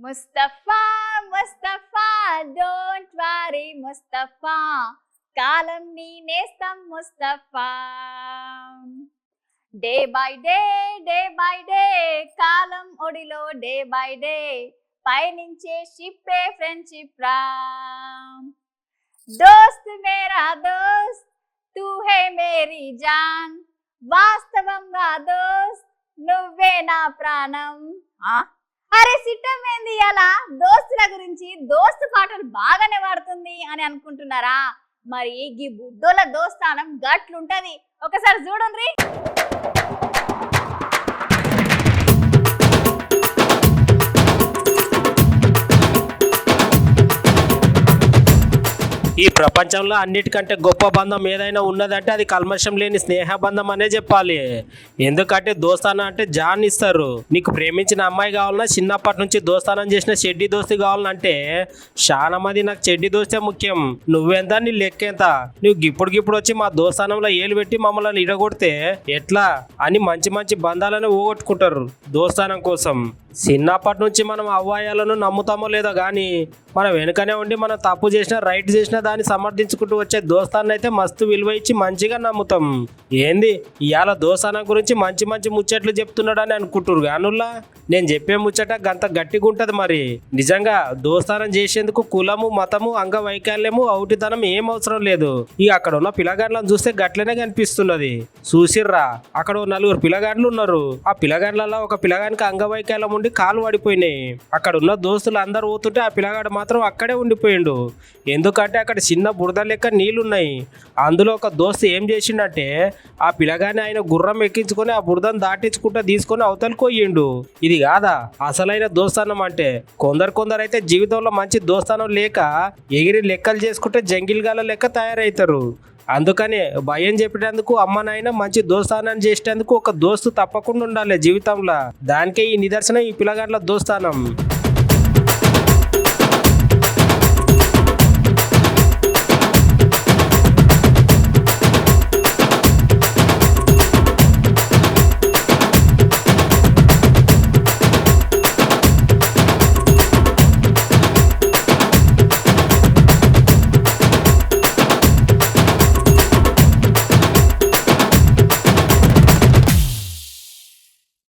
Mustafa Mustafa don't worry Mustafa కాలం నీ నేస్తం Mustafa day by day కాలం ఒడిలో డే బై డే పయనించే షిప్పే ఫ్రెండ్షిప్ రా దోస్త్ మేరా దోస్త్ తూ హే మేరీ జాన్ వాస్తవంగా దోస్త్ నువ్వే నా ప్రాణం. అరే సిట్టం ఏంది అలా దోస్తుల గురించి దోస్తు పాటలు బాగానే వాడుతుంది అని అనుకుంటున్నారా? మరి ఈ బుడ్డోల దోస్తానం గట్లుంటది, ఒకసారి చూడండి. ఈ ప్రపంచంలో అన్నిటికంటే గొప్ప బంధం ఏదైనా ఉన్నదంటే అది కల్మషం లేని స్నేహ బంధం అనే చెప్పాలి. ఎందుకంటే దోస్తానం అంటే జాన్ ఇస్తారు. నీకు ప్రేమించిన అమ్మాయి కావాలన్నా, చిన్నప్పటి నుంచి దోస్తానం చేసిన చెడ్డి దోస్తి కావాలంటే చాలా మంది నాకు చెడ్డి దోస్తే ముఖ్యం, నువ్వెంత నీ లెక్కెంత, నువ్వు గిప్పుడు వచ్చి మా దోస్తానంలో ఏలు పెట్టి మమ్మల్ని ఇడగొడితే ఎట్లా అని మంచి మంచి బంధాలను పోగొట్టుకుంటారు దోస్తానం కోసం. చిన్నప్పటి నుంచి మనం అవ్వాయాలను నమ్ముతామో లేదో కానీ మనం వెనుకనే ఉండి మనం తప్పు చేసినా రైట్ చేసినా దాన్ని సమర్థించుకుంటూ వచ్చే దోస్తాన్ని అయితే మస్తు విలువ ఇచ్చి మంచిగా నమ్ముతాం. ఏంది ఇవాళ దోస్తానం గురించి మంచి మంచి ముచ్చట్లు చెప్తున్నాడని అనుకుంటురు గానుల్లా, నేను చెప్పే ముచ్చట గంత గట్టిగా ఉంటుంది. మరి నిజంగా దోస్తానం చేసేందుకు కులము మతము అంగవైకల్యము ఔటితనం ఏం అవసరం లేదు. ఇక అక్కడ ఉన్న పిల్లగాండ్లను చూస్తే గట్లనే కనిపిస్తున్నది. చూసిర్రా, అక్కడ 4 పిల్లగాండ్లు ఉన్నారు. ఆ పిల్లగాండ్లలో ఒక పిల్లగానికి అంగవైకల్యం ఉండి కాలు పడిపోయినాయి. అక్కడ ఉన్న దోస్తులు అందరు పోతుంటే ఆ పిల్లగాడు మాత్రం అక్కడే ఉండిపోయిండు. ఎందుకంటే అక్కడ చిన్న బురద లెక్క నీళ్లున్నాయి. అందులో ఒక దోస్తు ఏం చేసిండంటే ఆ పిల్లగాని ఆయన గుర్రం ఎక్కించుకొని ఆ బురదను దాటించుకుంటా తీసుకొని అవతలికి పోయిండు. ఇది కాదా అసలైన దోస్తానం అంటే? కొందరు అయితే జీవితంలో మంచి దోస్తానం లేక ఎగిరి లెక్కలు చేసుకుంటే జంగిల్ లెక్క తయారవుతారు. అందుకనే భయం చెప్పేటందుకు అమ్మ నాయన మంచి దోస్తానం చేసేటందుకు ఒక దోస్తు తప్పకుండా ఉండాలి జీవితంలో. దానికే ఈ నిదర్శనం ఈ పిల్లగాండ్ల దోస్తానం.